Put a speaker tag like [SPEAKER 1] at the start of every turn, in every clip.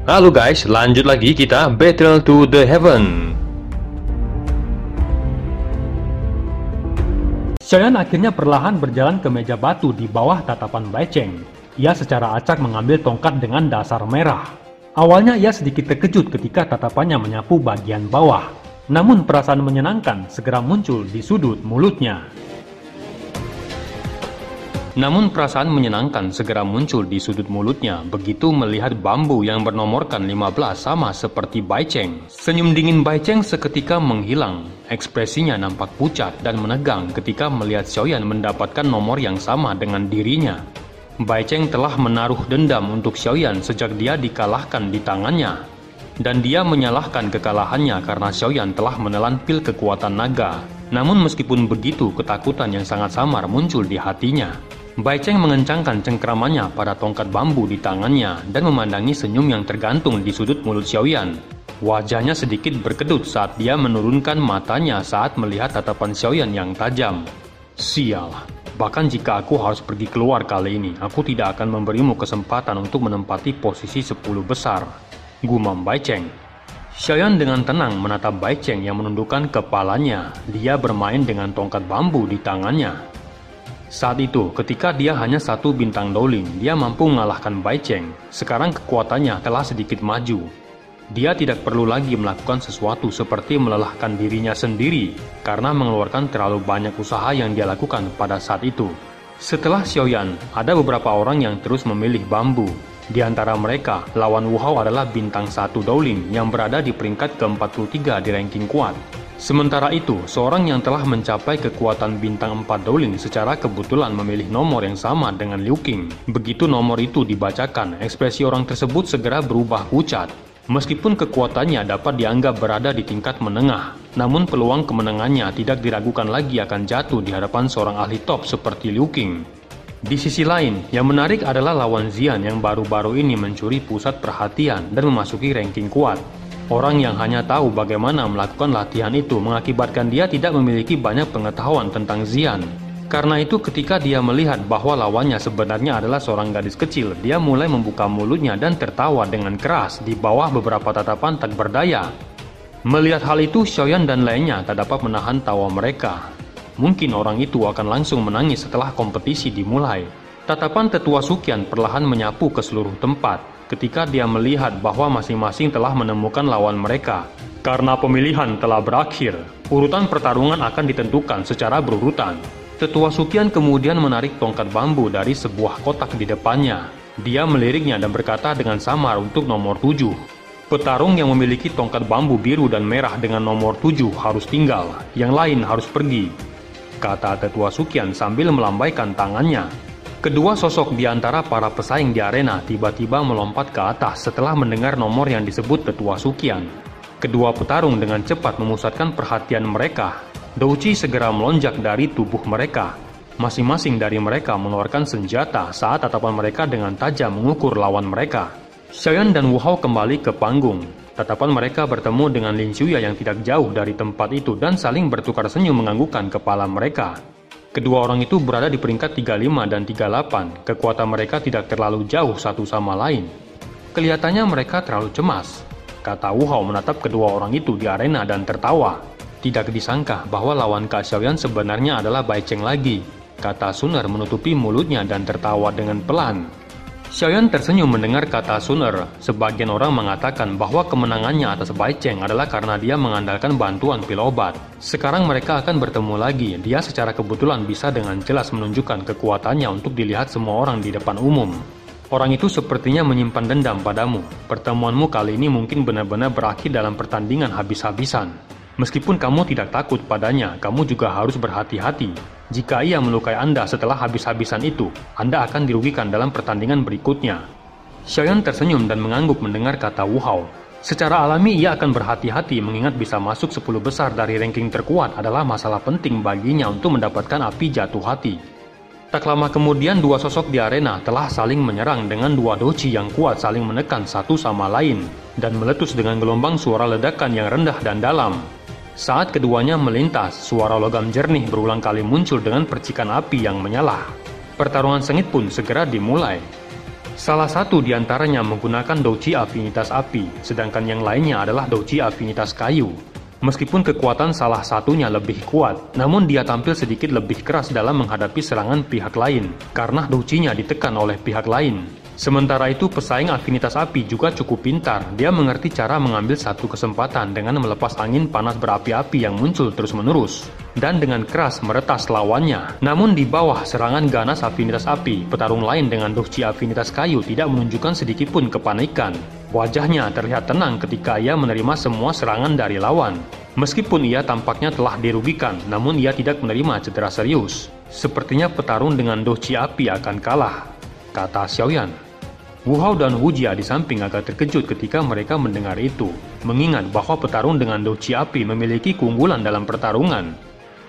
[SPEAKER 1] Halo guys, lanjut lagi kita Battle to the Heaven.
[SPEAKER 2] Xiaoyan akhirnya perlahan berjalan ke meja batu di bawah tatapan Bai Cheng. Ia secara acak mengambil tongkat dengan dasar merah. Awalnya ia sedikit terkejut ketika tatapannya menyapu bagian bawah. Namun perasaan menyenangkan segera muncul di sudut mulutnya. Begitu melihat bambu yang bernomorkan 15 sama seperti Bai Cheng. Senyum dingin Bai Cheng seketika menghilang. Ekspresinya nampak pucat dan menegang ketika melihat Xiaoyan mendapatkan nomor yang sama dengan dirinya. Bai Cheng telah menaruh dendam untuk Xiaoyan sejak dia dikalahkan di tangannya. Dan dia menyalahkan kekalahannya karena Xiaoyan telah menelan pil kekuatan naga. Namun meskipun begitu, ketakutan yang sangat samar muncul di hatinya. Bai Cheng mengencangkan cengkramannya pada tongkat bambu di tangannya dan memandangi senyum yang tergantung di sudut mulut Xiaoyan. Wajahnya sedikit berkedut saat dia menurunkan matanya saat melihat tatapan Xiaoyan yang tajam. Sial, bahkan jika aku harus pergi keluar kali ini, aku tidak akan memberimu kesempatan untuk menempati posisi 10 besar, gumam Bai Cheng. Xiaoyan dengan tenang menatap Bai Cheng yang menundukkan kepalanya. Dia bermain dengan tongkat bambu di tangannya. Saat itu, ketika dia hanya 1 bintang Dowling, dia mampu mengalahkan Bai Cheng. Sekarang kekuatannya telah sedikit maju. Dia tidak perlu lagi melakukan sesuatu seperti melelahkan dirinya sendiri, karena mengeluarkan terlalu banyak usaha yang dia lakukan pada saat itu. Setelah Xiaoyan, ada beberapa orang yang terus memilih bambu. Di antara mereka, lawan Wu Hao adalah bintang 1 Dowling yang berada di peringkat ke-43 di ranking kuat. Sementara itu, seorang yang telah mencapai kekuatan bintang 4 Dowling secara kebetulan memilih nomor yang sama dengan Liu Qing. Begitu nomor itu dibacakan, ekspresi orang tersebut segera berubah pucat. Meskipun kekuatannya dapat dianggap berada di tingkat menengah, namun peluang kemenangannya tidak diragukan lagi akan jatuh di hadapan seorang ahli top seperti Liu Qing. Di sisi lain, yang menarik adalah lawan Xian yang baru-baru ini mencuri pusat perhatian dan memasuki ranking kuat. Orang yang hanya tahu bagaimana melakukan latihan itu mengakibatkan dia tidak memiliki banyak pengetahuan tentang Xian. Karena itu ketika dia melihat bahwa lawannya sebenarnya adalah seorang gadis kecil, dia mulai membuka mulutnya dan tertawa dengan keras di bawah beberapa tatapan tak berdaya. Melihat hal itu, Xiaoyan dan lainnya tak dapat menahan tawa mereka. Mungkin orang itu akan langsung menangis setelah kompetisi dimulai. Tatapan tetua Suqian perlahan menyapu ke seluruh tempat ketika dia melihat bahwa masing-masing telah menemukan lawan mereka. Karena pemilihan telah berakhir, urutan pertarungan akan ditentukan secara berurutan. Tetua Suqian kemudian menarik tongkat bambu dari sebuah kotak di depannya. Dia meliriknya dan berkata dengan samar untuk nomor 7. Petarung yang memiliki tongkat bambu biru dan merah dengan nomor 7 harus tinggal, yang lain harus pergi, kata Tetua Suqian sambil melambaikan tangannya. Kedua sosok di antara para pesaing di arena tiba-tiba melompat ke atas setelah mendengar nomor yang disebut Tetua Suqian. Kedua petarung dengan cepat memusatkan perhatian mereka. Douqi segera melonjak dari tubuh mereka. Masing-masing dari mereka mengeluarkan senjata saat tatapan mereka dengan tajam mengukur lawan mereka. Xiaoyan dan Wu Hao kembali ke panggung. Tatapan mereka bertemu dengan Lin Xiuya yang tidak jauh dari tempat itu dan saling bertukar senyum menganggukkan kepala mereka. Kedua orang itu berada di peringkat 35 dan 38. Kekuatan mereka tidak terlalu jauh satu sama lain. Kelihatannya mereka terlalu cemas, kata Wu Hao menatap kedua orang itu di arena dan tertawa. Tidak disangka bahwa lawan Kak Xiaoyan sebenarnya adalah Bai Cheng lagi, kata Suner menutupi mulutnya dan tertawa dengan pelan. Xiaoyan tersenyum mendengar kata Suner. Sebagian orang mengatakan bahwa kemenangannya atas Bai Cheng adalah karena dia mengandalkan bantuan pil obat. Sekarang mereka akan bertemu lagi. Dia secara kebetulan bisa dengan jelas menunjukkan kekuatannya untuk dilihat semua orang di depan umum. Orang itu sepertinya menyimpan dendam padamu. Pertemuanmu kali ini mungkin benar-benar berakhir dalam pertandingan habis-habisan. Meskipun kamu tidak takut padanya, kamu juga harus berhati-hati. Jika ia melukai Anda setelah habis-habisan itu, Anda akan dirugikan dalam pertandingan berikutnya. Xiaoyan tersenyum dan mengangguk mendengar kata Wu Hao. Secara alami ia akan berhati-hati mengingat bisa masuk 10 besar dari ranking terkuat adalah masalah penting baginya untuk mendapatkan api jatuh hati. Tak lama kemudian dua sosok di arena telah saling menyerang dengan dua doci yang kuat saling menekan satu sama lain dan meletus dengan gelombang suara ledakan yang rendah dan dalam. Saat keduanya melintas, suara logam jernih berulang kali muncul dengan percikan api yang menyala. Pertarungan sengit pun segera dimulai. Salah satu di antaranya menggunakan douji afinitas api, sedangkan yang lainnya adalah douji afinitas kayu. Meskipun kekuatan salah satunya lebih kuat, namun dia tampil sedikit lebih keras dalam menghadapi serangan pihak lain, karena doujinya ditekan oleh pihak lain. Sementara itu, pesaing afinitas api juga cukup pintar. Dia mengerti cara mengambil satu kesempatan dengan melepas angin panas berapi-api yang muncul terus-menerus, dan dengan keras meretas lawannya. Namun di bawah serangan ganas afinitas api, petarung lain dengan douji afinitas kayu tidak menunjukkan sedikitpun kepanikan. Wajahnya terlihat tenang ketika ia menerima semua serangan dari lawan. Meskipun ia tampaknya telah dirugikan, namun ia tidak menerima cedera serius. Sepertinya petarung dengan douji api akan kalah, kata Xiaoyan. Wu Hao dan Wu Jia di samping agak terkejut ketika mereka mendengar itu, mengingat bahwa petarung dengan douji api memiliki keunggulan dalam pertarungan.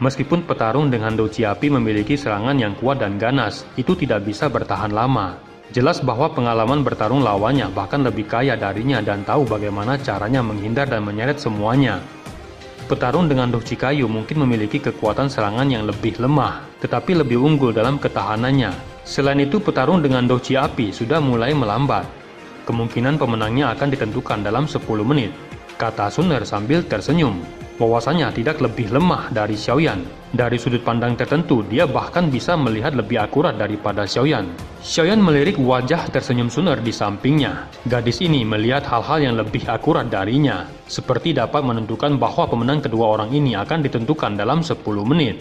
[SPEAKER 2] Meskipun petarung dengan douji api memiliki serangan yang kuat dan ganas, itu tidak bisa bertahan lama. Jelas bahwa pengalaman bertarung lawannya bahkan lebih kaya darinya dan tahu bagaimana caranya menghindar dan menyeret semuanya. Petarung dengan douji kayu mungkin memiliki kekuatan serangan yang lebih lemah, tetapi lebih unggul dalam ketahanannya. Selain itu, petarung dengan douji api sudah mulai melambat. Kemungkinan pemenangnya akan ditentukan dalam 10 menit, kata Sun Er sambil tersenyum. Bahwasanya tidak lebih lemah dari Xiaoyan. Dari sudut pandang tertentu, dia bahkan bisa melihat lebih akurat daripada Xiaoyan. Xiaoyan melirik wajah tersenyum Sun Er di sampingnya. Gadis ini melihat hal-hal yang lebih akurat darinya, seperti dapat menentukan bahwa pemenang kedua orang ini akan ditentukan dalam 10 menit.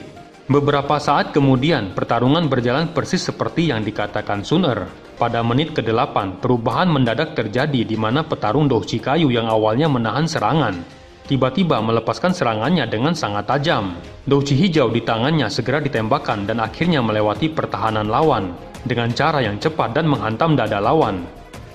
[SPEAKER 2] Beberapa saat kemudian, pertarungan berjalan persis seperti yang dikatakan Sun Er. Pada menit ke-8, perubahan mendadak terjadi di mana petarung douji kayu yang awalnya menahan serangan, tiba-tiba melepaskan serangannya dengan sangat tajam. Douji hijau di tangannya segera ditembakkan dan akhirnya melewati pertahanan lawan dengan cara yang cepat dan menghantam dada lawan,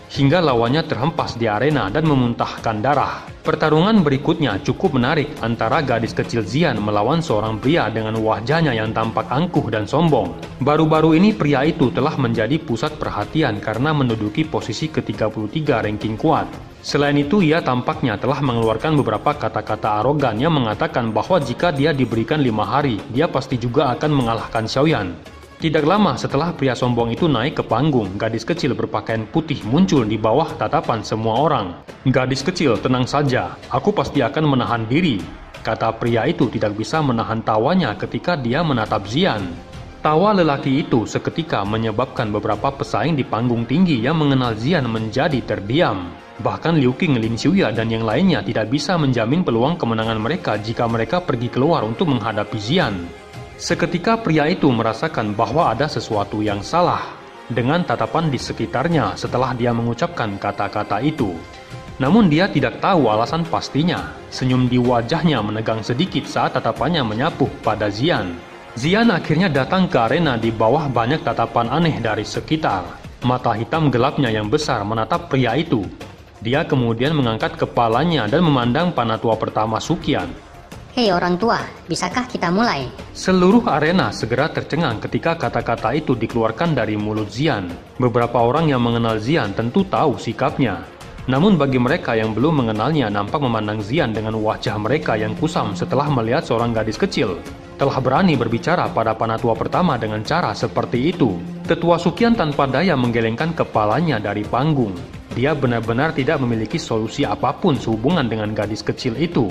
[SPEAKER 2] hingga lawannya terhempas di arena dan memuntahkan darah. Pertarungan berikutnya cukup menarik antara gadis kecil Xian melawan seorang pria dengan wajahnya yang tampak angkuh dan sombong. Baru-baru ini pria itu telah menjadi pusat perhatian karena menduduki posisi ke-33 ranking kuat. Selain itu, ia tampaknya telah mengeluarkan beberapa kata-kata arogan yang mengatakan bahwa jika dia diberikan 5 hari, dia pasti juga akan mengalahkan Xiaoyan. Tidak lama setelah pria sombong itu naik ke panggung, gadis kecil berpakaian putih muncul di bawah tatapan semua orang. "Gadis kecil, tenang saja, aku pasti akan menahan diri," kata pria itu tidak bisa menahan tawanya ketika dia menatap Xian. Tawa lelaki itu seketika menyebabkan beberapa pesaing di panggung tinggi yang mengenal Xian menjadi terdiam. Bahkan Liu Qing, Lin Xiuya, dan yang lainnya tidak bisa menjamin peluang kemenangan mereka jika mereka pergi keluar untuk menghadapi Xian. Seketika pria itu merasakan bahwa ada sesuatu yang salah dengan tatapan di sekitarnya setelah dia mengucapkan kata-kata itu. Namun dia tidak tahu alasan pastinya. Senyum di wajahnya menegang sedikit saat tatapannya menyapu pada Xian. Xian akhirnya datang ke arena di bawah banyak tatapan aneh dari sekitar. Mata hitam gelapnya yang besar menatap pria itu. Dia kemudian mengangkat kepalanya dan memandang panatua pertama Suqian.
[SPEAKER 3] "Hei orang tua, bisakah kita mulai?"
[SPEAKER 2] Seluruh arena segera tercengang ketika kata-kata itu dikeluarkan dari mulut Xian. Beberapa orang yang mengenal Xian tentu tahu sikapnya. Namun bagi mereka yang belum mengenalnya nampak memandang Xian dengan wajah mereka yang kusam setelah melihat seorang gadis kecil telah berani berbicara pada panatua pertama dengan cara seperti itu. Tetua Suqian tanpa daya menggelengkan kepalanya dari panggung. Dia benar-benar tidak memiliki solusi apapun sehubungan dengan gadis kecil itu.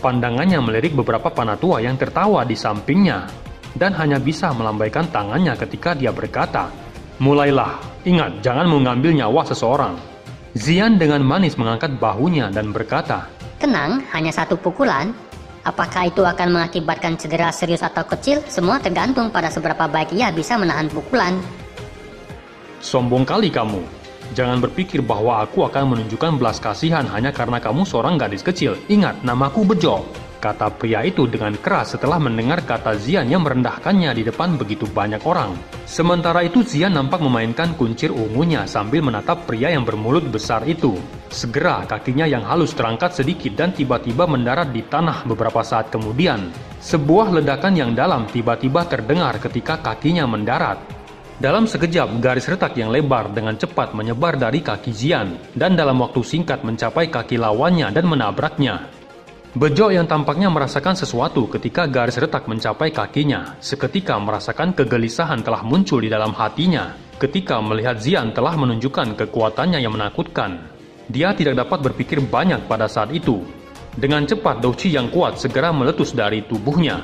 [SPEAKER 2] Pandangannya melirik beberapa panatua yang tertawa di sampingnya, dan hanya bisa melambaikan tangannya ketika dia berkata, "Mulailah, ingat jangan mengambil nyawa seseorang." Xian dengan manis mengangkat bahunya dan berkata,
[SPEAKER 3] "Tenang, hanya satu pukulan. Apakah itu akan mengakibatkan cedera serius atau kecil? Semua tergantung pada seberapa baik ia bisa menahan pukulan."
[SPEAKER 2] "Sombong kali kamu. Jangan berpikir bahwa aku akan menunjukkan belas kasihan hanya karena kamu seorang gadis kecil. Ingat, namaku Bejo," kata pria itu dengan keras setelah mendengar kata Xian yang merendahkannya di depan begitu banyak orang. Sementara itu Xian nampak memainkan kuncir ungunya sambil menatap pria yang bermulut besar itu. Segera kakinya yang halus terangkat sedikit dan tiba-tiba mendarat di tanah beberapa saat kemudian. Sebuah ledakan yang dalam tiba-tiba terdengar ketika kakinya mendarat. Dalam sekejap, garis retak yang lebar dengan cepat menyebar dari kaki Xian dan dalam waktu singkat mencapai kaki lawannya dan menabraknya. Bejo yang tampaknya merasakan sesuatu ketika garis retak mencapai kakinya, seketika merasakan kegelisahan telah muncul di dalam hatinya. ketika melihat Xian telah menunjukkan kekuatannya yang menakutkan. Dia tidak dapat berpikir banyak pada saat itu. Dengan cepat Douqi yang kuat segera meletus dari tubuhnya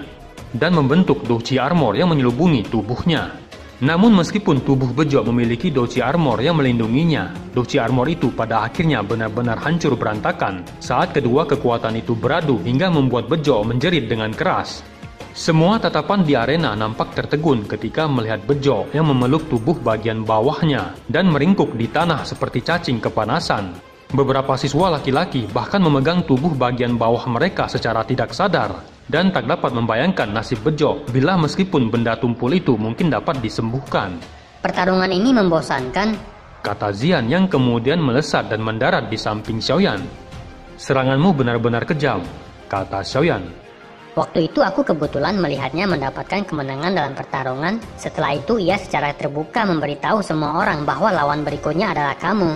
[SPEAKER 2] dan membentuk Douqi Armor yang menyelubungi tubuhnya. Namun meskipun tubuh Bejo memiliki Douqi Armor yang melindunginya, Douqi Armor itu pada akhirnya benar-benar hancur berantakan saat kedua kekuatan itu beradu hingga membuat Bejo menjerit dengan keras. Semua tatapan di arena nampak tertegun ketika melihat Bejo yang memeluk tubuh bagian bawahnya dan meringkuk di tanah seperti cacing kepanasan. Beberapa siswa laki-laki bahkan memegang tubuh bagian bawah mereka secara tidak sadar dan tak dapat membayangkan nasib Bejo bila meskipun benda tumpul itu mungkin dapat disembuhkan.
[SPEAKER 3] Pertarungan ini membosankan,
[SPEAKER 2] kata Xian yang kemudian melesat dan mendarat di samping Xiaoyan. Seranganmu benar-benar kejam, kata Xiaoyan.
[SPEAKER 3] Waktu itu aku kebetulan melihatnya mendapatkan kemenangan dalam pertarungan. Setelah itu ia secara terbuka memberitahu semua orang bahwa lawan berikutnya adalah kamu,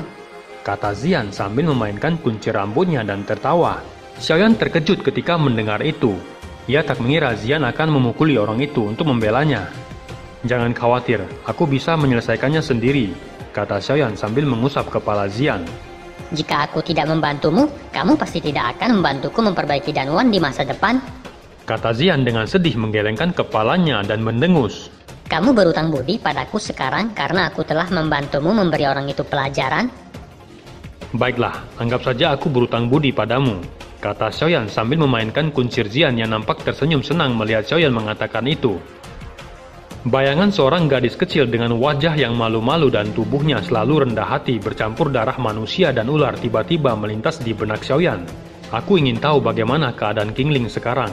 [SPEAKER 2] kata Xian sambil memainkan kunci rambutnya dan tertawa. Xiaoyan terkejut ketika mendengar itu. Ia tak mengira Xian akan memukuli orang itu untuk membelanya. Jangan khawatir, aku bisa menyelesaikannya sendiri, kata Xiaoyan sambil mengusap kepala Xian.
[SPEAKER 3] Jika aku tidak membantumu, kamu pasti tidak akan membantuku memperbaiki Danwan di masa depan,
[SPEAKER 2] kata Xian dengan sedih menggelengkan kepalanya dan mendengus.
[SPEAKER 3] Kamu berutang budi padaku sekarang karena aku telah membantumu memberi orang itu pelajaran.
[SPEAKER 2] Baiklah, anggap saja aku berutang budi padamu, kata Xiaoyan sambil memainkan kuncir Xian yang nampak tersenyum senang melihat Xiaoyan mengatakan itu. Bayangan seorang gadis kecil dengan wajah yang malu-malu dan tubuhnya selalu rendah hati bercampur darah manusia dan ular tiba-tiba melintas di benak Xiaoyan. Aku ingin tahu bagaimana keadaan Qingling sekarang,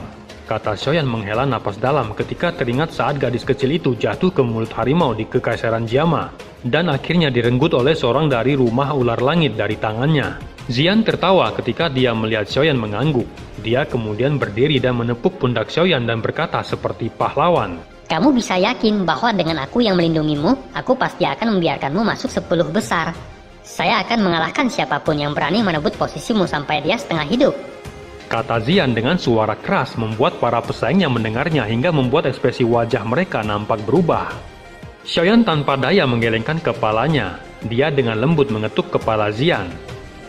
[SPEAKER 2] kata Xiaoyan menghela napas dalam ketika teringat saat gadis kecil itu jatuh ke mulut harimau di Kekaisaran Jiama dan akhirnya direnggut oleh seorang dari rumah ular langit dari tangannya. Xian tertawa ketika dia melihat Xiaoyan mengangguk. Dia kemudian berdiri dan menepuk pundak Xiaoyan dan berkata seperti pahlawan.
[SPEAKER 3] Kamu bisa yakin bahwa dengan aku yang melindungimu, aku pasti akan membiarkanmu masuk 10 besar. Saya akan mengalahkan siapapun yang berani merebut posisimu sampai dia setengah hidup,
[SPEAKER 2] kata Xian dengan suara keras membuat para pesaingnya mendengarnya hingga membuat ekspresi wajah mereka nampak berubah. Xiaoyan tanpa daya menggelengkan kepalanya. Dia dengan lembut mengetuk kepala Xian.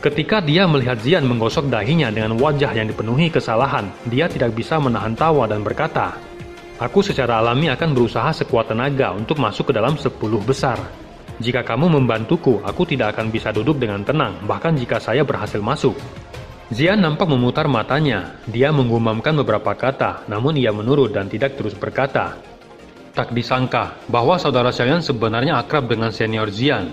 [SPEAKER 2] Ketika dia melihat Xian menggosok dahinya dengan wajah yang dipenuhi kesalahan, dia tidak bisa menahan tawa dan berkata, aku secara alami akan berusaha sekuat tenaga untuk masuk ke dalam 10 besar. Jika kamu membantuku, aku tidak akan bisa duduk dengan tenang, bahkan jika saya berhasil masuk. Xian nampak memutar matanya. Dia menggumamkan beberapa kata, namun ia menurut dan tidak terus berkata. Tak disangka bahwa saudara Xiaoyan sebenarnya akrab dengan senior Xian.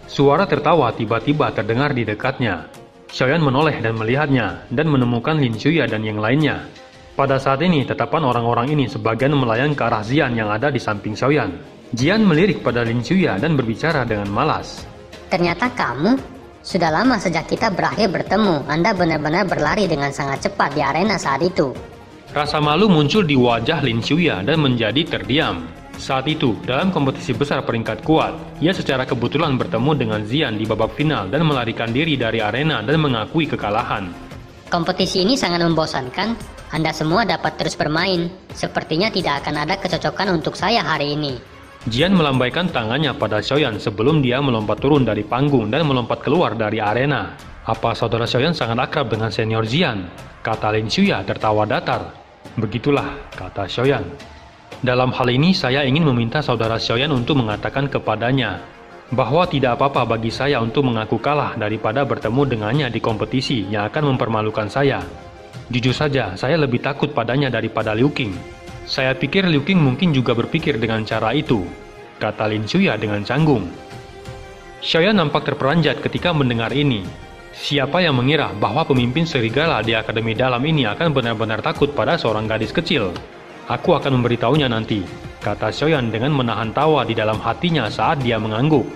[SPEAKER 2] Suara tertawa tiba-tiba terdengar di dekatnya. Xiaoyan menoleh dan melihatnya, dan menemukan Lin Xuya dan yang lainnya. Pada saat ini, tatapan orang-orang ini sebagian melayang ke arah Xian yang ada di samping Xiaoyan. Xian melirik pada Lin Xuya dan berbicara dengan malas.
[SPEAKER 3] Ternyata kamu? Sudah lama sejak kita berakhir bertemu, Anda benar-benar berlari dengan sangat cepat di arena saat itu.
[SPEAKER 2] Rasa malu muncul di wajah Lin Xuya dan menjadi terdiam. Saat itu, dalam kompetisi besar peringkat kuat, ia secara kebetulan bertemu dengan Xian di babak final dan melarikan diri dari arena dan mengakui kekalahan.
[SPEAKER 3] Kompetisi ini sangat membosankan. Anda semua dapat terus bermain. Sepertinya tidak akan ada kecocokan untuk saya hari ini.
[SPEAKER 2] Xian melambaikan tangannya pada Xiaoyan sebelum dia melompat turun dari panggung dan melompat keluar dari arena. Apa saudara Xiaoyan sangat akrab dengan senior Xian? Kata Lin Xuya tertawa datar. Begitulah, kata Xiaoyan. Dalam hal ini saya ingin meminta saudara Xiaoyan untuk mengatakan kepadanya bahwa tidak apa-apa bagi saya untuk mengaku kalah daripada bertemu dengannya di kompetisi yang akan mempermalukan saya. Jujur saja, saya lebih takut padanya daripada Liu Qing. Saya pikir Liu Qing mungkin juga berpikir dengan cara itu, kata Lin Xuya dengan canggung. Xiaoyan nampak terperanjat ketika mendengar ini. Siapa yang mengira bahwa pemimpin serigala di Akademi Dalam ini akan benar-benar takut pada seorang gadis kecil? Aku akan memberitahunya nanti, kata Xiaoyan dengan menahan tawa di dalam hatinya saat dia mengangguk.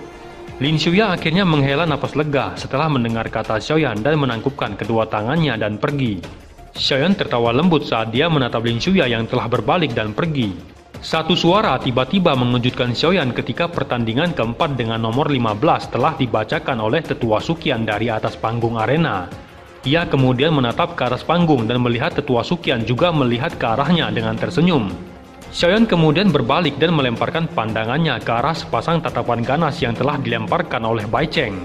[SPEAKER 2] Lin Xuya akhirnya menghela napas lega setelah mendengar kata Xiaoyan dan menangkupkan kedua tangannya dan pergi. Xiaoyan tertawa lembut saat dia menatap Lin Xuya yang telah berbalik dan pergi. Satu suara tiba-tiba mengejutkan Xiaoyan ketika pertandingan keempat dengan nomor 15 telah dibacakan oleh Tetua Suqian dari atas panggung arena. Ia kemudian menatap ke atas panggung dan melihat Tetua Suqian juga melihat ke arahnya dengan tersenyum. Xiaoyan kemudian berbalik dan melemparkan pandangannya ke arah sepasang tatapan ganas yang telah dilemparkan oleh Bai Cheng.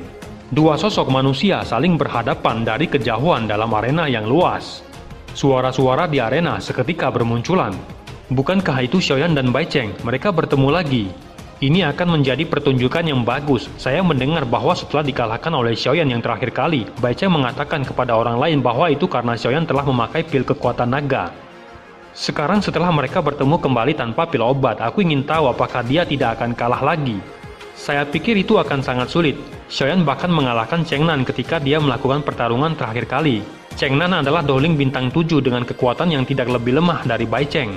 [SPEAKER 2] Dua sosok manusia saling berhadapan dari kejauhan dalam arena yang luas. Suara-suara di arena seketika bermunculan. Bukankah itu Xiaoyan dan Bai Cheng? Mereka bertemu lagi. Ini akan menjadi pertunjukan yang bagus. Saya mendengar bahwa setelah dikalahkan oleh Xiaoyan yang terakhir kali, Bai Cheng mengatakan kepada orang lain bahwa itu karena Xiaoyan telah memakai pil kekuatan naga. Sekarang setelah mereka bertemu kembali tanpa pil obat, aku ingin tahu apakah dia tidak akan kalah lagi. Saya pikir itu akan sangat sulit. Xiaoyan bahkan mengalahkan Cheng Nan ketika dia melakukan pertarungan terakhir kali. Cheng Nan adalah Dowling bintang 7 dengan kekuatan yang tidak lebih lemah dari Bai Cheng.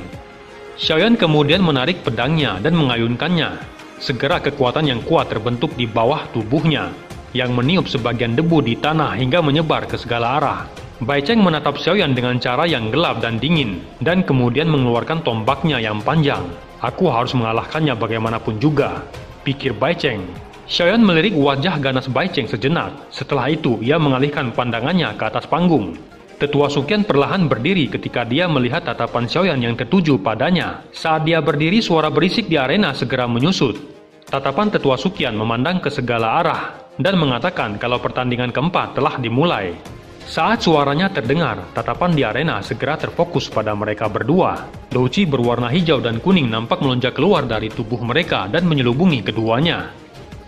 [SPEAKER 2] Xiaoyan kemudian menarik pedangnya dan mengayunkannya. Segera kekuatan yang kuat terbentuk di bawah tubuhnya, yang meniup sebagian debu di tanah hingga menyebar ke segala arah. Bai Cheng menatap Xiaoyan dengan cara yang gelap dan dingin, dan kemudian mengeluarkan tombaknya yang panjang. Aku harus mengalahkannya bagaimanapun juga, pikir Bai Cheng. Xiaoyan melirik wajah ganas Bai Cheng sejenak. Setelah itu, ia mengalihkan pandangannya ke atas panggung. Tetua Suqian perlahan berdiri ketika dia melihat tatapan Xiaoyan yang tertuju padanya. Saat dia berdiri, suara berisik di arena segera menyusut. Tatapan Tetua Suqian memandang ke segala arah dan mengatakan kalau pertandingan keempat telah dimulai. Saat suaranya terdengar, tatapan di arena segera terfokus pada mereka berdua. Douqi berwarna hijau dan kuning nampak melonjak keluar dari tubuh mereka dan menyelubungi keduanya.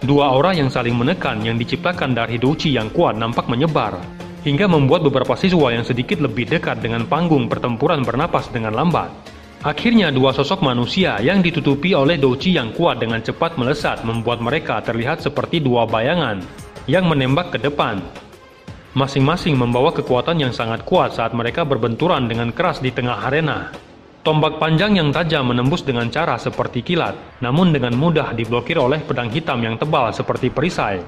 [SPEAKER 2] Dua aura yang saling menekan yang diciptakan dari Douqi yang kuat nampak menyebar, hingga membuat beberapa siswa yang sedikit lebih dekat dengan panggung pertempuran bernapas dengan lambat. Akhirnya dua sosok manusia yang ditutupi oleh Douqi yang kuat dengan cepat melesat membuat mereka terlihat seperti dua bayangan yang menembak ke depan. Masing-masing membawa kekuatan yang sangat kuat saat mereka berbenturan dengan keras di tengah arena. Tombak panjang yang tajam menembus dengan cara seperti kilat, namun dengan mudah diblokir oleh pedang hitam yang tebal seperti perisai,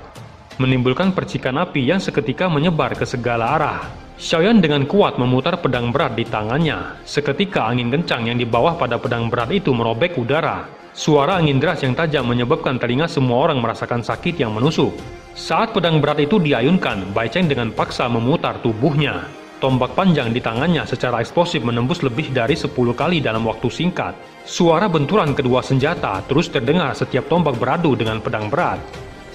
[SPEAKER 2] menimbulkan percikan api yang seketika menyebar ke segala arah. Xiaoyan dengan kuat memutar pedang berat di tangannya. Seketika angin kencang yang di bawah pada pedang berat itu merobek udara. Suara angin deras yang tajam menyebabkan telinga semua orang merasakan sakit yang menusuk. Saat pedang berat itu diayunkan, Bai Cheng dengan paksa memutar tubuhnya. Tombak panjang di tangannya secara eksplosif menembus lebih dari 10 kali dalam waktu singkat. Suara benturan kedua senjata terus terdengar setiap tombak beradu dengan pedang berat.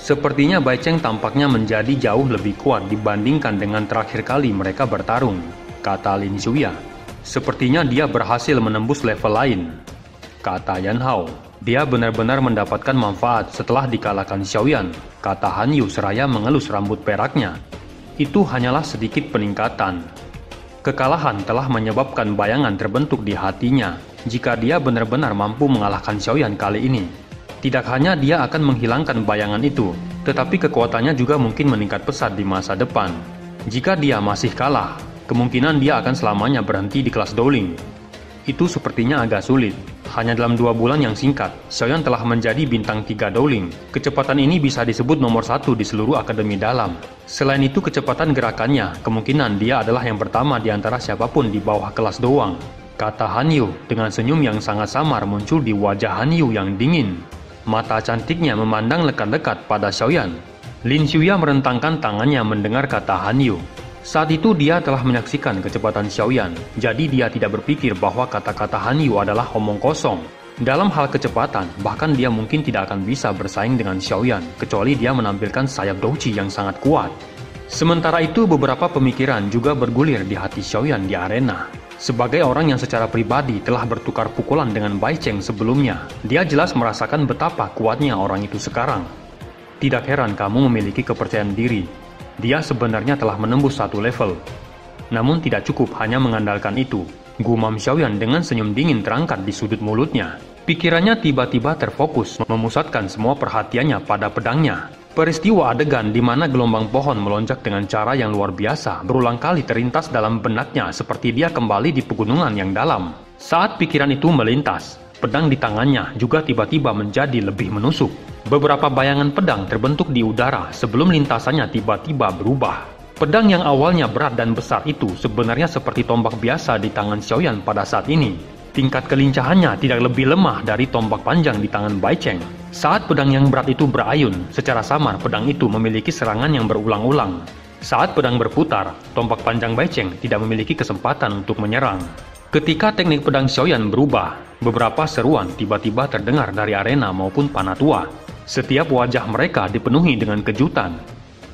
[SPEAKER 2] Sepertinya Bai Cheng tampaknya menjadi jauh lebih kuat dibandingkan dengan terakhir kali mereka bertarung, kata Lin Xuya. Sepertinya dia berhasil menembus level lain, kata Yan Hao. Dia benar-benar mendapatkan manfaat setelah dikalahkan Xiaoyan, kata Han Yu seraya mengelus rambut peraknya. Itu hanyalah sedikit peningkatan. Kekalahan telah menyebabkan bayangan terbentuk di hatinya. Jika dia benar-benar mampu mengalahkan Xiaoyan kali ini, tidak hanya dia akan menghilangkan bayangan itu, tetapi kekuatannya juga mungkin meningkat pesat di masa depan. Jika dia masih kalah, kemungkinan dia akan selamanya berhenti di kelas Dowling. Itu sepertinya agak sulit. Hanya dalam 2 bulan yang singkat, Xiaoyan telah menjadi bintang 3 Dowling. Kecepatan ini bisa disebut nomor 1 di seluruh akademi dalam. Selain itu kecepatan gerakannya, kemungkinan dia adalah yang pertama di antara siapapun di bawah kelas doang, kata Han Yu dengan senyum yang sangat samar muncul di wajah Han Yu yang dingin. Mata cantiknya memandang lekat-lekat pada Xiaoyan. Lin Xuya merentangkan tangannya mendengar kata Han Yu. Saat itu dia telah menyaksikan kecepatan Xiaoyan, jadi dia tidak berpikir bahwa kata-kata Han Yu adalah omong kosong. Dalam hal kecepatan, bahkan dia mungkin tidak akan bisa bersaing dengan Xiaoyan, kecuali dia menampilkan sayap Douqi yang sangat kuat. Sementara itu, beberapa pemikiran juga bergulir di hati Xiaoyan di arena. Sebagai orang yang secara pribadi telah bertukar pukulan dengan Bai Cheng sebelumnya, dia jelas merasakan betapa kuatnya orang itu sekarang. Tidak heran kamu memiliki kepercayaan diri. Dia sebenarnya telah menembus 1 level. Namun tidak cukup hanya mengandalkan itu. Gumam Xiaoyan dengan senyum dingin terangkat di sudut mulutnya. Pikirannya tiba-tiba terfokus, memusatkan semua perhatiannya pada pedangnya. Peristiwa adegan di mana gelombang pohon melonjak dengan cara yang luar biasa berulang kali terlintas dalam benaknya seperti dia kembali di pegunungan yang dalam. Saat pikiran itu melintas, pedang di tangannya juga tiba-tiba menjadi lebih menusuk. Beberapa bayangan pedang terbentuk di udara sebelum lintasannya tiba-tiba berubah. Pedang yang awalnya berat dan besar itu sebenarnya seperti tombak biasa di tangan Xiaoyan pada saat ini. Tingkat kelincahannya tidak lebih lemah dari tombak panjang di tangan Bai Cheng. Saat pedang yang berat itu berayun, secara samar pedang itu memiliki serangan yang berulang-ulang. Saat pedang berputar, tombak panjang Bai Cheng tidak memiliki kesempatan untuk menyerang. Ketika teknik pedang Xiaoyan berubah, beberapa seruan tiba-tiba terdengar dari arena maupun Panatua. Setiap wajah mereka dipenuhi dengan kejutan.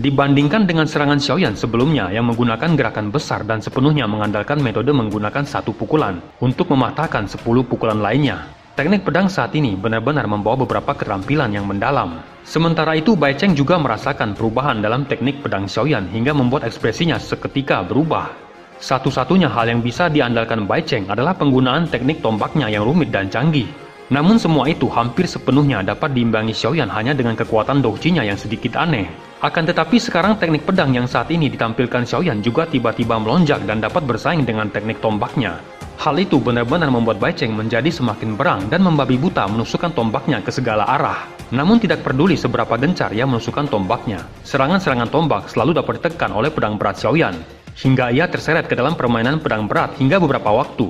[SPEAKER 2] Dibandingkan dengan serangan Xiaoyan sebelumnya yang menggunakan gerakan besar dan sepenuhnya mengandalkan metode menggunakan satu pukulan untuk mematahkan 10 pukulan lainnya, teknik pedang saat ini benar-benar membawa beberapa keterampilan yang mendalam. Sementara itu, Bai Cheng juga merasakan perubahan dalam teknik pedang Xiaoyan hingga membuat ekspresinya seketika berubah. Satu-satunya hal yang bisa diandalkan Bai Cheng adalah penggunaan teknik tombaknya yang rumit dan canggih. Namun semua itu hampir sepenuhnya dapat diimbangi Xiaoyan hanya dengan kekuatan doujinya yang sedikit aneh. Akan tetapi sekarang teknik pedang yang saat ini ditampilkan Xiaoyan juga tiba-tiba melonjak dan dapat bersaing dengan teknik tombaknya. Hal itu benar-benar membuat Bai Cheng menjadi semakin berang dan membabi buta menusukkan tombaknya ke segala arah. Namun tidak peduli seberapa gencar ia menusukkan tombaknya, serangan-serangan tombak selalu dapat ditekan oleh pedang berat Xiaoyan, hingga ia terseret ke dalam permainan pedang berat hingga beberapa waktu.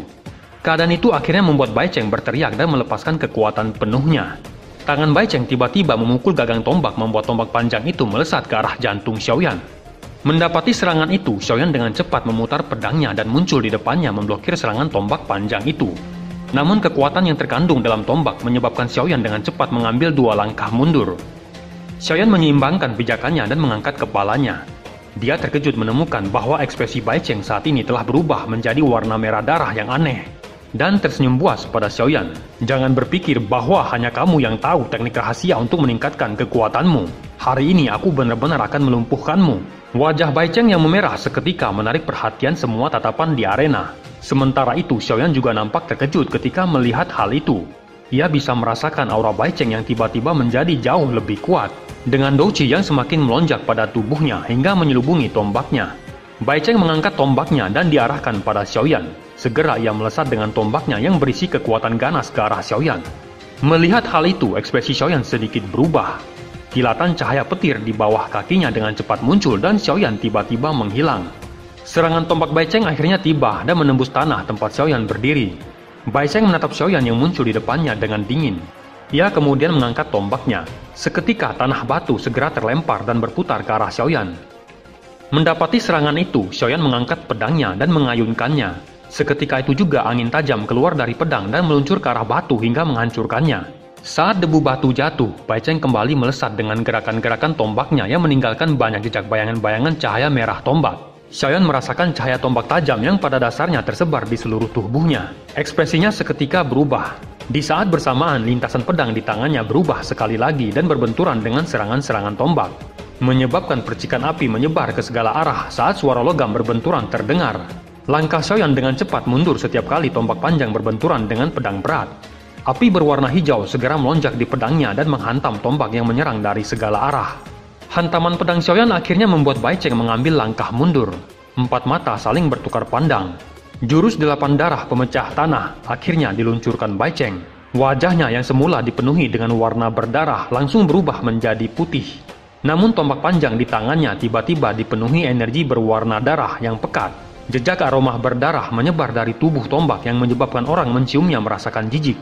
[SPEAKER 2] Keadaan itu akhirnya membuat Bai Cheng berteriak dan melepaskan kekuatan penuhnya. Tangan Bai Cheng tiba-tiba memukul gagang tombak membuat tombak panjang itu melesat ke arah jantung Xiaoyan. Mendapati serangan itu, Xiaoyan dengan cepat memutar pedangnya dan muncul di depannya memblokir serangan tombak panjang itu. Namun kekuatan yang terkandung dalam tombak menyebabkan Xiaoyan dengan cepat mengambil 2 langkah mundur. Xiaoyan menyeimbangkan pijakannya dan mengangkat kepalanya. Dia terkejut menemukan bahwa ekspresi Bai Cheng saat ini telah berubah menjadi warna merah darah yang aneh. Dan tersenyum puas pada Xiaoyan. Jangan berpikir bahwa hanya kamu yang tahu teknik rahasia untuk meningkatkan kekuatanmu. Hari ini aku benar-benar akan melumpuhkanmu. Wajah Bai Cheng yang memerah seketika menarik perhatian semua tatapan di arena. Sementara itu, Xiaoyan juga nampak terkejut ketika melihat hal itu. Ia bisa merasakan aura Bai Cheng yang tiba-tiba menjadi jauh lebih kuat, dengan douji yang semakin melonjak pada tubuhnya hingga menyelubungi tombaknya. Bai Cheng mengangkat tombaknya dan diarahkan pada Xiaoyan. Segera ia melesat dengan tombaknya yang berisi kekuatan ganas ke arah Xiaoyan. Melihat hal itu, ekspresi Xiaoyan sedikit berubah. Kilatan cahaya petir di bawah kakinya dengan cepat muncul dan Xiaoyan tiba-tiba menghilang. Serangan tombak Bai Cheng akhirnya tiba dan menembus tanah tempat Xiaoyan berdiri. Bai Cheng menatap Xiaoyan yang muncul di depannya dengan dingin. Ia kemudian mengangkat tombaknya. Seketika tanah batu segera terlempar dan berputar ke arah Xiaoyan. Mendapati serangan itu, Xiaoyan mengangkat pedangnya dan mengayunkannya. Seketika itu juga angin tajam keluar dari pedang dan meluncur ke arah batu hingga menghancurkannya. Saat debu batu jatuh, Bai Cheng kembali melesat dengan gerakan-gerakan tombaknya yang meninggalkan banyak jejak bayangan-bayangan cahaya merah tombak. Xiaoyan merasakan cahaya tombak tajam yang pada dasarnya tersebar di seluruh tubuhnya. Ekspresinya seketika berubah. Di saat bersamaan, lintasan pedang di tangannya berubah sekali lagi dan berbenturan dengan serangan-serangan tombak, menyebabkan percikan api menyebar ke segala arah saat suara logam berbenturan terdengar. Langkah Xiaoyan dengan cepat mundur setiap kali tombak panjang berbenturan dengan pedang berat. Api berwarna hijau segera melonjak di pedangnya dan menghantam tombak yang menyerang dari segala arah. Hantaman pedang Xiaoyan akhirnya membuat Bai Cheng mengambil langkah mundur. 4 mata saling bertukar pandang. Jurus 8 darah pemecah tanah akhirnya diluncurkan Bai Cheng. Wajahnya yang semula dipenuhi dengan warna berdarah langsung berubah menjadi putih. Namun tombak panjang di tangannya tiba-tiba dipenuhi energi berwarna darah yang pekat. Jejak aroma berdarah menyebar dari tubuh tombak yang menyebabkan orang menciumnya merasakan jijik.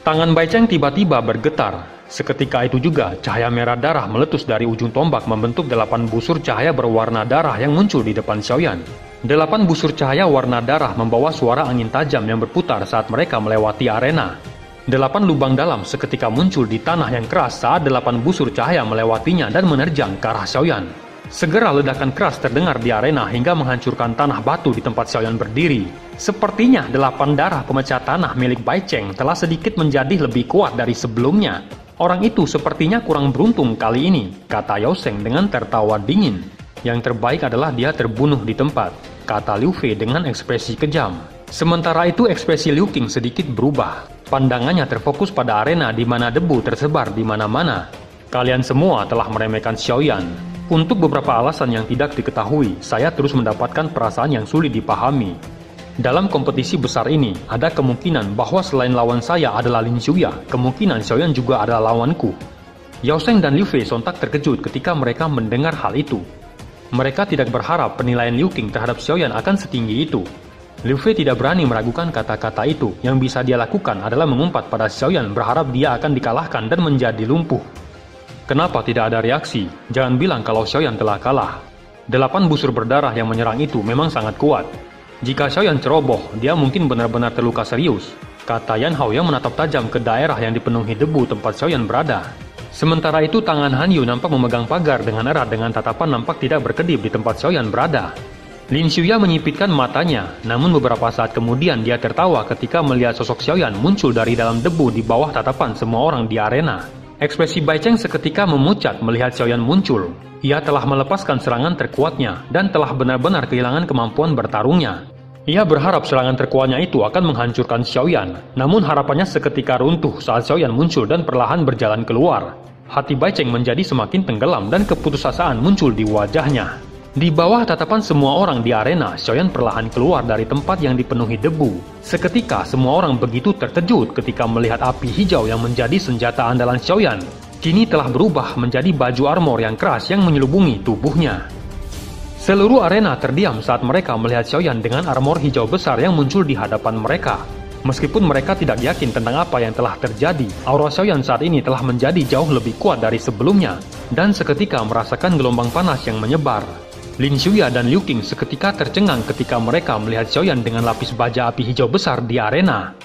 [SPEAKER 2] Tangan Bai Cheng tiba-tiba bergetar. Seketika itu juga cahaya merah darah meletus dari ujung tombak membentuk 8 busur cahaya berwarna darah yang muncul di depan Xiaoyan. 8 busur cahaya warna darah membawa suara angin tajam yang berputar saat mereka melewati arena. 8 lubang dalam seketika muncul di tanah yang keras saat 8 busur cahaya melewatinya dan menerjang ke arah Xiaoyan. Segera ledakan keras terdengar di arena hingga menghancurkan tanah batu di tempat Xiaoyan berdiri. Sepertinya 8 darah pemecah tanah milik Bai Cheng telah sedikit menjadi lebih kuat dari sebelumnya. Orang itu sepertinya kurang beruntung kali ini, kata Yao Sheng dengan tertawa dingin. Yang terbaik adalah dia terbunuh di tempat, kata Liu Fei dengan ekspresi kejam. Sementara itu ekspresi Liu Qing sedikit berubah. Pandangannya terfokus pada arena di mana debu tersebar di mana-mana. Kalian semua telah meremehkan Xiaoyan. Untuk beberapa alasan yang tidak diketahui, saya terus mendapatkan perasaan yang sulit dipahami. Dalam kompetisi besar ini, ada kemungkinan bahwa selain lawan saya adalah Lin Xuya, kemungkinan Xiaoyan juga adalah lawanku. Yao Sheng dan Liu Fei sontak terkejut ketika mereka mendengar hal itu. Mereka tidak berharap penilaian Liu Qing terhadap Xiaoyan akan setinggi itu. Liu Fei tidak berani meragukan kata-kata itu. Yang bisa dia lakukan adalah mengumpat pada Xiaoyan berharap dia akan dikalahkan dan menjadi lumpuh. Kenapa tidak ada reaksi? Jangan bilang kalau Xiaoyan telah kalah. 8 busur berdarah yang menyerang itu memang sangat kuat. Jika Xiaoyan ceroboh, dia mungkin benar-benar terluka serius, kata Yan Hao yang menatap tajam ke daerah yang dipenuhi debu tempat Xiaoyan berada. Sementara itu tangan Han Yu nampak memegang pagar dengan erat dengan tatapan nampak tidak berkedip di tempat Xiaoyan berada. Lin Xuya menyipitkan matanya, namun beberapa saat kemudian dia tertawa ketika melihat sosok Xiaoyan muncul dari dalam debu di bawah tatapan semua orang di arena. Ekspresi Bai Cheng seketika memucat melihat Xiaoyan muncul. Ia telah melepaskan serangan terkuatnya dan telah benar-benar kehilangan kemampuan bertarungnya. Ia berharap serangan terkuatnya itu akan menghancurkan Xiaoyan, namun harapannya seketika runtuh saat Xiaoyan muncul dan perlahan berjalan keluar. Hati Bai Cheng menjadi semakin tenggelam dan keputusasaan muncul di wajahnya. Di bawah tatapan semua orang di arena, Xiaoyan perlahan keluar dari tempat yang dipenuhi debu. Seketika semua orang begitu terkejut ketika melihat api hijau yang menjadi senjata andalan Xiaoyan kini telah berubah menjadi baju armor yang keras yang menyelubungi tubuhnya. Seluruh arena terdiam saat mereka melihat Xiaoyan dengan armor hijau besar yang muncul di hadapan mereka. Meskipun mereka tidak yakin tentang apa yang telah terjadi, aura Xiaoyan saat ini telah menjadi jauh lebih kuat dari sebelumnya, dan seketika merasakan gelombang panas yang menyebar. Lin Xuya dan Liu Qing seketika tercengang ketika mereka melihat Xiaoyan dengan lapis baja api hijau besar di arena.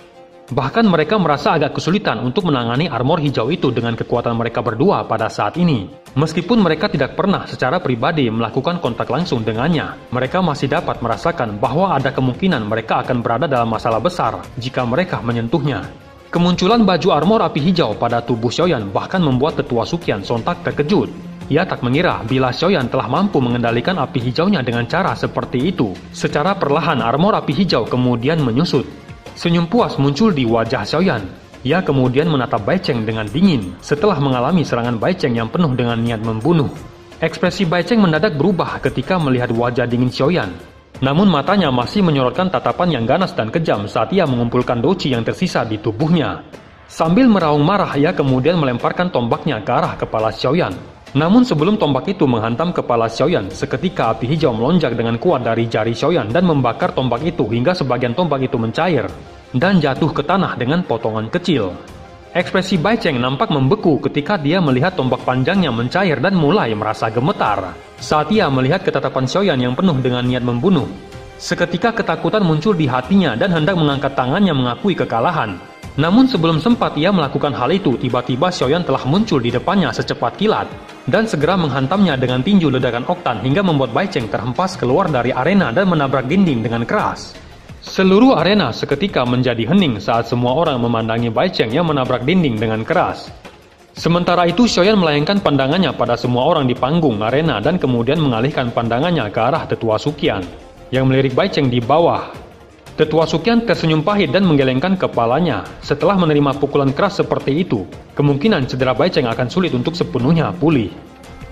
[SPEAKER 2] Bahkan mereka merasa agak kesulitan untuk menangani armor hijau itu dengan kekuatan mereka berdua pada saat ini. Meskipun mereka tidak pernah secara pribadi melakukan kontak langsung dengannya, mereka masih dapat merasakan bahwa ada kemungkinan mereka akan berada dalam masalah besar jika mereka menyentuhnya. Kemunculan baju armor api hijau pada tubuh Xiaoyan bahkan membuat Tetua Suqian sontak terkejut. Ia tak mengira bila Xiaoyan telah mampu mengendalikan api hijaunya dengan cara seperti itu. Secara perlahan armor api hijau kemudian menyusut. Senyum puas muncul di wajah Xiaoyan. Ia kemudian menatap Bai Cheng dengan dingin setelah mengalami serangan Bai Cheng yang penuh dengan niat membunuh. Ekspresi Bai Cheng mendadak berubah ketika melihat wajah dingin Xiaoyan. Namun matanya masih menyorotkan tatapan yang ganas dan kejam saat ia mengumpulkan doci yang tersisa di tubuhnya. Sambil meraung marah, ia kemudian melemparkan tombaknya ke arah kepala Xiaoyan. Namun sebelum tombak itu menghantam kepala Xiaoyan, seketika api hijau melonjak dengan kuat dari jari Xiaoyan dan membakar tombak itu hingga sebagian tombak itu mencair dan jatuh ke tanah dengan potongan kecil. Ekspresi Bai Cheng nampak membeku ketika dia melihat tombak panjangnya mencair dan mulai merasa gemetar saat ia melihat ketatapan Xiaoyan yang penuh dengan niat membunuh. Seketika ketakutan muncul di hatinya dan hendak mengangkat tangannya mengakui kekalahan. Namun sebelum sempat ia melakukan hal itu, tiba-tiba Xiaoyan telah muncul di depannya secepat kilat dan segera menghantamnya dengan tinju ledakan oktan hingga membuat Bai Cheng terhempas keluar dari arena dan menabrak dinding dengan keras. Seluruh arena seketika menjadi hening saat semua orang memandangi Bai Cheng yang menabrak dinding dengan keras. Sementara itu Xiaoyan melayangkan pandangannya pada semua orang di panggung arena dan kemudian mengalihkan pandangannya ke arah Tetua Suqian yang melirik Bai Cheng di bawah. Tetua Suqian tersenyum pahit dan menggelengkan kepalanya. Setelah menerima pukulan keras seperti itu, kemungkinan cedera Bai Cheng akan sulit untuk sepenuhnya pulih.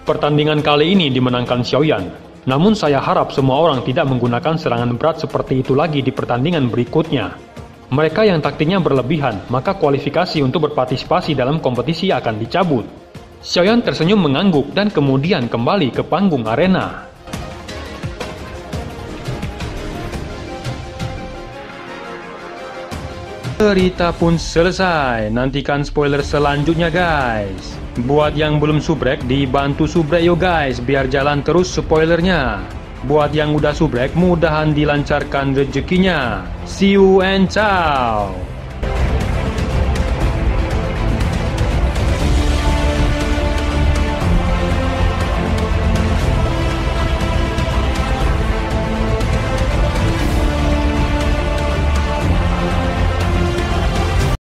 [SPEAKER 2] Pertandingan kali ini dimenangkan Xiaoyan. Namun saya harap semua orang tidak menggunakan serangan berat seperti itu lagi di pertandingan berikutnya. Mereka yang taktiknya berlebihan, maka kualifikasi untuk berpartisipasi dalam kompetisi akan dicabut. Xiaoyan tersenyum mengangguk dan kemudian kembali ke panggung arena. Cerita pun selesai, nantikan spoiler selanjutnya guys. Buat yang belum subrek, dibantu subrek yo guys, biar jalan terus spoilernya. Buat yang udah subrek, mudahan dilancarkan rezekinya. See you and ciao.